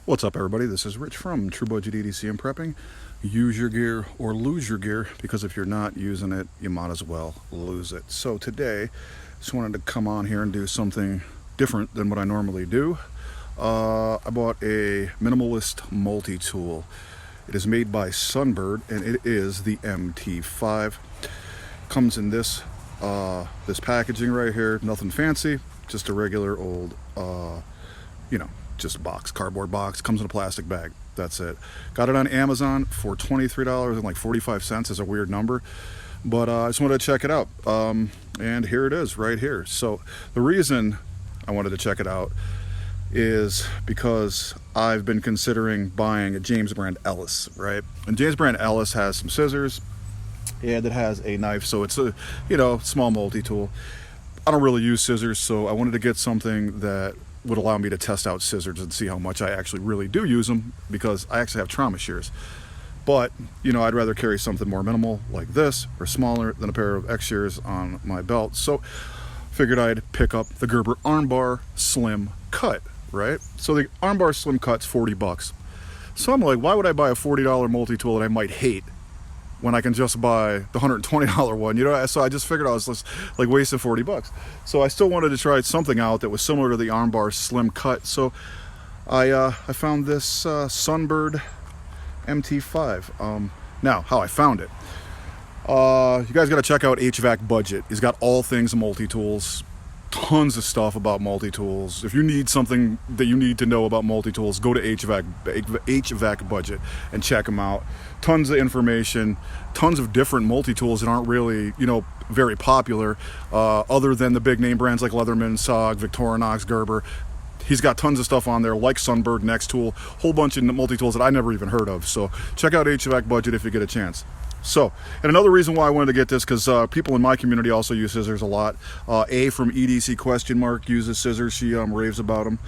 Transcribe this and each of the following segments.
What's up, everybody? This is Rich from True Budget EDC and Prepping. Use your gear or lose your gear, because if you're not using it, you might as well lose it. So today, just wanted to come on here and do something different than what I normally do. I bought a minimalist multi-tool. It is made by Sunbird, and it is the MT-5. Comes in this packaging right here. Nothing fancy, just a regular old, just a box, cardboard box. Comes in a plastic bag. That's it. Got it on Amazon for $23.45. Is a weird number, but I just wanted to check it out. And here it is right here. So the reason I wanted to check it out is because I've been considering buying a James Brand Ellis, right? And James Brand Ellis has some scissors and it has a knife, so it's a small multi-tool. I don't really use scissors, so I wanted to get something that would allow me to test out scissors and see how much I actually really do use them, because I actually have trauma shears. But I'd rather carry something more minimal like this or smaller than a pair of X shears on my belt. So figured I'd pick up the Gerber Armbar Slim Cut, right? So the Armbar Slim Cut's $40. So I'm like, why would I buy a $40 multi-tool that I might hate when I can just buy the $120 one, So I just figured I was just like wasting $40. So I still wanted to try something out that was similar to the Armbar Slim Cut. So I found this Sunbird MT-5. Now, how I found it. You guys got to check out HVAC Budget. He's got all things multi-tools. Tons of stuff about multi-tools. If you need something that you need to know about multi-tools, go to HVAC Budget and check them out. Tons of information, tons of different multi-tools that aren't really, very popular, other than the big name brands like Leatherman, SOG, Victorinox, Gerber. He's got tons of stuff on there like Sunbird, Next Tool, whole bunch of multi-tools that I never even heard of. So check out HVAC Budget if you get a chance. So, and another reason why I wanted to get this, because people in my community also use scissors a lot. A from EDC uses scissors. She raves about them.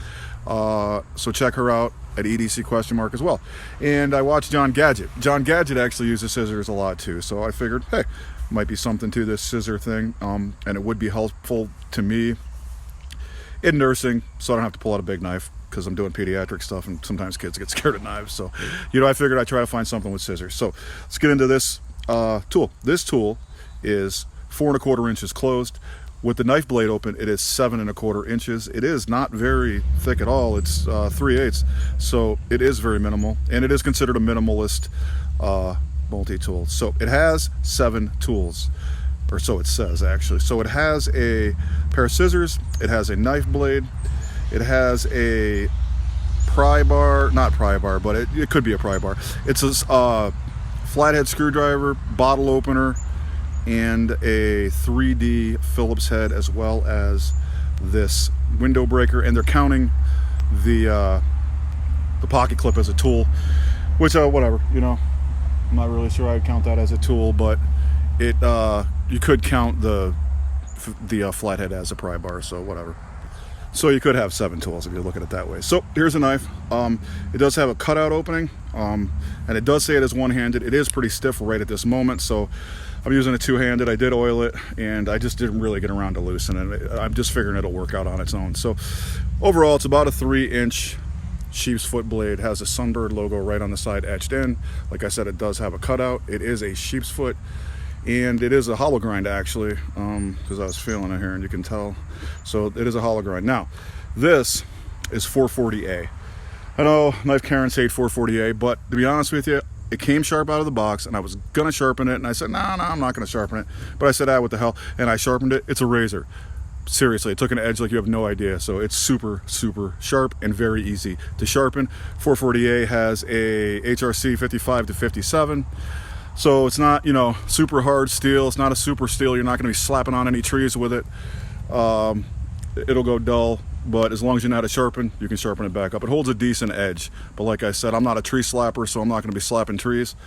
So check her out at EDC as well. And I watched John Gadget. John Gadget actually uses scissors a lot too. So I figured, hey, might be something to this scissor thing. And it would be helpful to me in nursing, so I don't have to pull out a big knife, because I'm doing pediatric stuff and sometimes kids get scared of knives. So, I figured I'd try to find something with scissors. So let's get into this tool. This tool is 4 1/4 inches closed. With the knife blade open, it is 7 1/4 inches. It is not very thick at all. It's 3/8, so it is very minimal, and it is considered a minimalist multi-tool. So it has 7 tools, or so it says actually. So it has a pair of scissors, it has a knife blade, it has a pry bar, not pry bar, but it could be a pry bar. It's a flathead screwdriver, bottle opener, and a 3D Phillips head, as well as this window breaker. And they're counting the pocket clip as a tool, which whatever, I'm not really sure I'd count that as a tool, but it you could count the flathead as a pry bar, so whatever. So you could have 7 tools if you look at it that way. So here's a knife. It does have a cutout opening, and it does say it is one-handed. It is pretty stiff right at this moment, so I'm using a two-handed. I did oil it, and I just didn't really get around to loosening it. I'm just figuring it'll work out on its own. So overall, it's about a 3-inch sheep's foot blade. Has a Sunbird logo right on the side etched in. Like I said, it does have a cutout. It is a sheep's foot. And it is a hollow grind, actually, because I was feeling it here, and you can tell. So it is a hollow grind. Now, this is 440A. I know knife Karens hate 440A, but to be honest with you, it came sharp out of the box, and I was going to sharpen it, and I said, no, I'm not going to sharpen it. But I said, what the hell? And I sharpened it. It's a razor. Seriously, it took an edge like you have no idea. So it's super, super sharp and very easy to sharpen. 440A has a HRC 55 to 57. So it's not, super hard steel. It's not a super steel. You're not going to be slapping on any trees with it. It'll go dull, but as long as you know how to sharpen, you can sharpen it back up. It holds a decent edge, but like I said, I'm not a tree slapper, so I'm not going to be slapping trees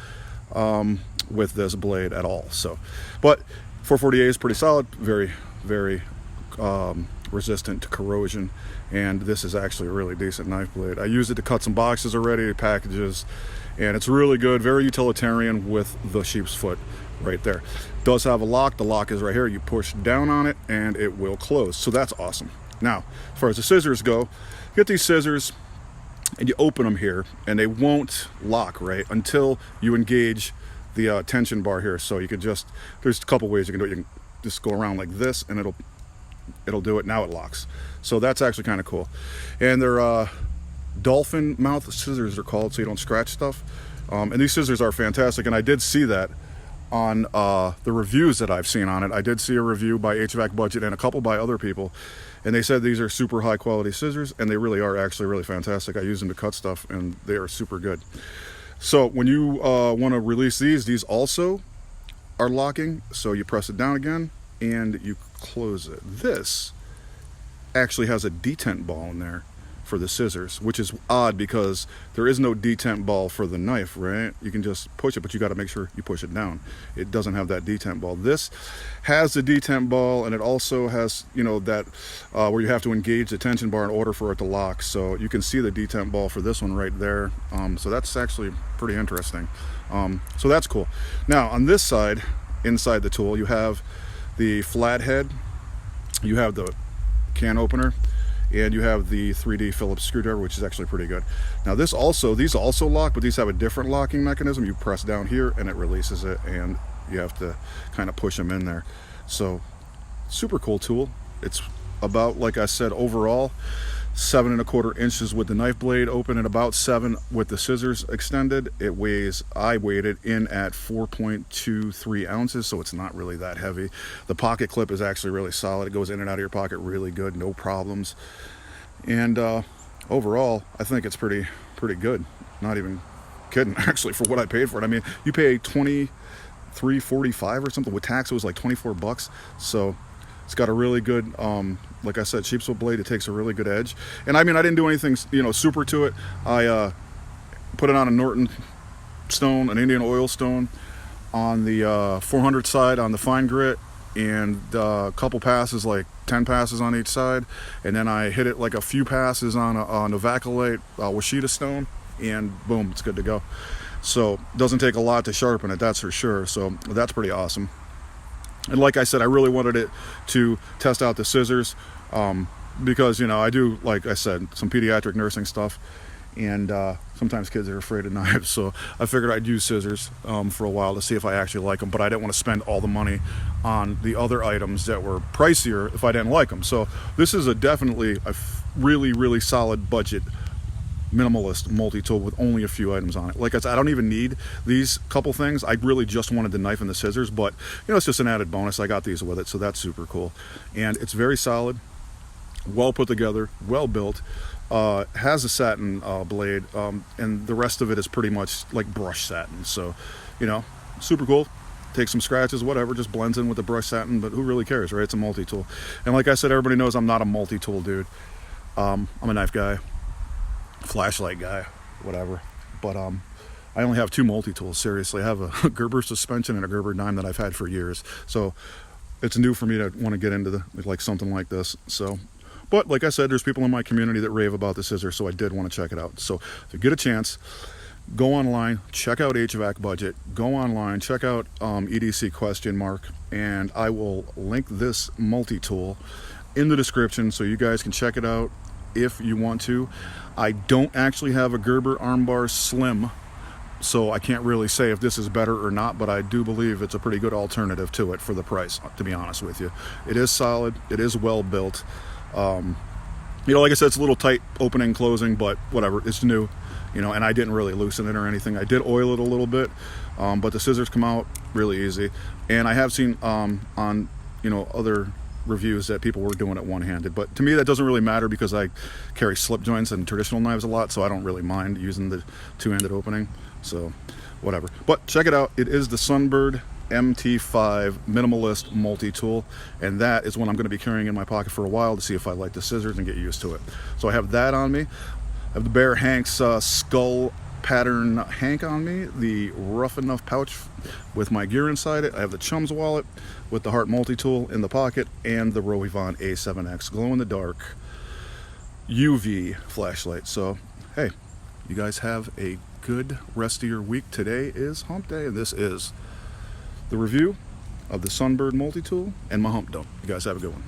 with this blade at all. So, but 440A is pretty solid, very, very resistant to corrosion, and this is actually a really decent knife blade. I used it to cut some boxes already, packages, and it's really good, very utilitarian with the sheep's foot right there. It does have a lock. The lock is right here. You push down on it and it will close, so that's awesome. Now, as far as the scissors go, get these scissors. and you open them here, and they won't lock, right, until you engage the tension bar here. So you could just, there's a couple ways you can do it. You can just go around like this, and it'll do it. Now it locks. So that's actually kind of cool. And they're dolphin mouth scissors, they're called, so you don't scratch stuff. And these scissors are fantastic, and I did see that on the reviews that I've seen on it. I did see a review by HVAC Budget and a couple by other people, and they said these are super high quality scissors, and they really are actually really fantastic. I use them to cut stuff, and they are super good. So when you want to release these also are locking, so you press it down again and you close it. This actually has a detent ball in there for the scissors, which is odd because there is no detent ball for the knife, right? You can just push it, but you got to make sure you push it down. It doesn't have that detent ball. This has the detent ball, and it also has, you know, that where you have to engage the tension bar in order for it to lock. So you can see the detent ball for this one right there. So that's actually pretty interesting. So that's cool. Now on this side, inside the tool, you have the flathead, you have the can opener, and you have the 3D Phillips screwdriver, which is actually pretty good. Now these also lock, but these have a different locking mechanism. You press down here and it releases it, and you have to kind of push them in there. So super cool tool. It's about, like I said, overall 7 1/4 inches with the knife blade open and about 7 with the scissors extended. It weighs, I weighed it in at 4.23 ounces, so it's not really that heavy. The pocket clip is actually really solid. It goes in and out of your pocket really good, no problems. And overall, I think it's pretty good. Not even kidding, actually, for what I paid for it. I mean, you pay $23.45 or something. With tax, it was like 24 bucks. So it's got a really good, like I said, sheepswood blade. It takes a really good edge. And I mean, I didn't do anything, you know, super to it. I put it on a Norton stone, an Indian oil stone, on the 400 side on the fine grit, and a couple passes, like 10 passes on each side. And then I hit it like a few passes on a Novaculite Washita stone, and boom, it's good to go. So it doesn't take a lot to sharpen it, that's for sure. So that's pretty awesome. And like I said, I really wanted it to test out the scissors because, you know, I do, like I said, some pediatric nursing stuff, and sometimes kids are afraid of knives, so I figured I'd use scissors for a while to see if I actually like them, but I didn't want to spend all the money on the other items that were pricier if I didn't like them. So this is definitely a really solid budget minimalist multi-tool with only a few items on it. Like I said, I don't even need these couple things. I really just wanted the knife and the scissors, but you know, it's just an added bonus. I got these with it, so that's super cool. And it's very solid, well put together, well built. Has a satin blade, and the rest of it is pretty much like brush satin. So, you know, super cool. Take some scratches, whatever, just blends in with the brush satin, but who really cares, right? It's a multi-tool. And like I said, everybody knows I'm not a multi-tool dude. I'm a knife guy, flashlight guy, whatever. But I only have 2 multi-tools, seriously. I have a Gerber suspension and a Gerber dime that I've had for years. So it's new for me to want to get into like something like this. So, but like I said, there's people in my community that rave about the scissors, so I did want to check it out. So if you get a chance, go online, check out HVAC Budget, go online, check out EDC ? And I will link this multi-tool in the description so you guys can check it out if you want to. I don't actually have a Gerber armbar slim, so I can't really say if this is better or not, but I do believe it's a pretty good alternative to it for the price, to be honest with you. It is solid, it is well built. You know, like I said, it's a little tight opening, closing, but whatever, it's new, you know, and I didn't really loosen it or anything. I did oil it a little bit, but the scissors come out really easy. And I have seen on, you know, other reviews that people were doing it one-handed, but to me that doesn't really matter because I carry slip joints and traditional knives a lot, so I don't really mind using the two-handed opening, so whatever. But check it out. It is the Sunbird MT-5 Minimalist Multi-Tool, and that is one I'm going to be carrying in my pocket for a while to see if I like the scissors and get used to it. So I have that on me. I have the Bear Hank's skull pattern hank on me, the Rough Enough pouch with my gear inside it. I have the Chum's wallet with the Hart multi-tool in the pocket, and the Roivon A7X glow-in-the-dark UV flashlight. So hey, you guys have a good rest of your week. Today is hump day, and this is the review of the Sunbird multi-tool and my hump dump. You guys have a good one.